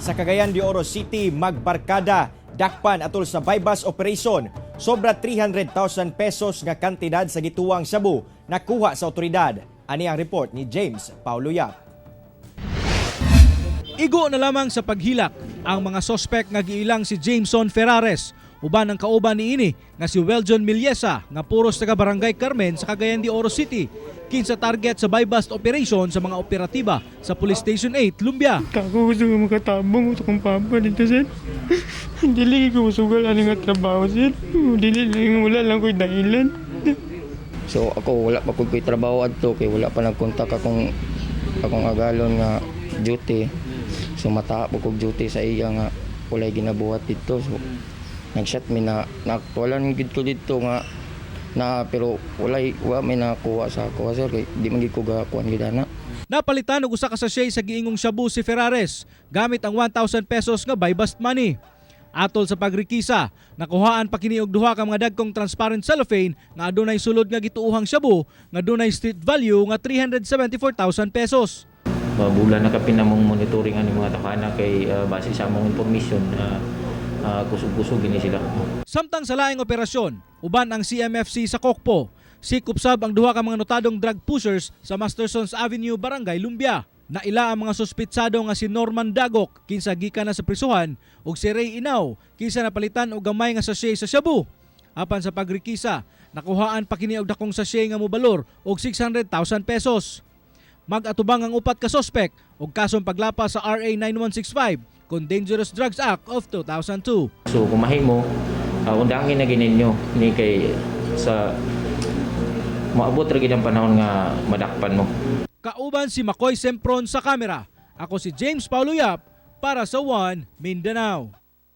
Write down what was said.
Sa Cagayan de Oro City, magbarkada, dakpan atol sa bypass operation. Sobra 300,000 pesos nga kantidad sa gituwang shabu nakuha sa otoridad. Ani ang report ni James Paulo Yap. Igo na lamang sa paghilak ang mga sospek nga giilang si Jameson Ferrares uban ang kauban niini nga si Weljon Milyesa nga puros taga Barangay Carmen sa Cagayan de Oro City kinsa target sa buy-bust operation sa mga operatiba sa Police Station 8 Lumbia. Ako gusto ko makatabang sa kong papa dito, sir. Dili ko masugal ano nga trabaho, sir. Dili lang, wala lang ko'y dahilan. So ako wala pa ko'y trabaho adto kay wala pa nagkontak akong agalon nga duty. So mata po kog duty sa iya nga walay ginabuhat dito. So nag-shot mi na aktualan gid ko dito nga na pero wala may nakuha sa ako, sir, kay di man gid ko gakuan gid ana. Napalitan og usa ka sachet sa giingong shabu si Ferrares gamit ang 1,000 pesos nga buy-bust money. Atol sa pagrikisa, nakuhaan pa kini og duha ka mga dagkong transparent cellophane nga adunay sulod nga gituuhang shabu nga adunay street value nga 374,000 pesos. Bulan na kapin namong monitoring ang mga takana kay base sa among information kusog-kusog gini sila. Samtang sa laing operasyon, uban ang CMFC sa Kokpo, sikupsab ang duha ka mga notadong drug pushers sa Mastersons Avenue, Barangay Lumbia. Naila ang mga suspitsado nga si Norman Dagok kinsa gikan na sa prisuhan ug si Ray Inaw kinsa napalitan og gamay nga sachet sa shabu. Apan sa pagrikisa, nakuhaan pa kini og dakong sachet nga mobalor og 600,000 pesos. Mag-atubang ang upat ka sospek og kasong paglapas sa RA 9165 kon Dangerous Drugs Act of 2002. So kung mahimo, undangin na gininyo ni kay sa maabot ra gid ang panahon nga madakpan mo. Kauban si Makoy Sempron sa kamera. Ako si James Paulo Yap para sa One Mindanao.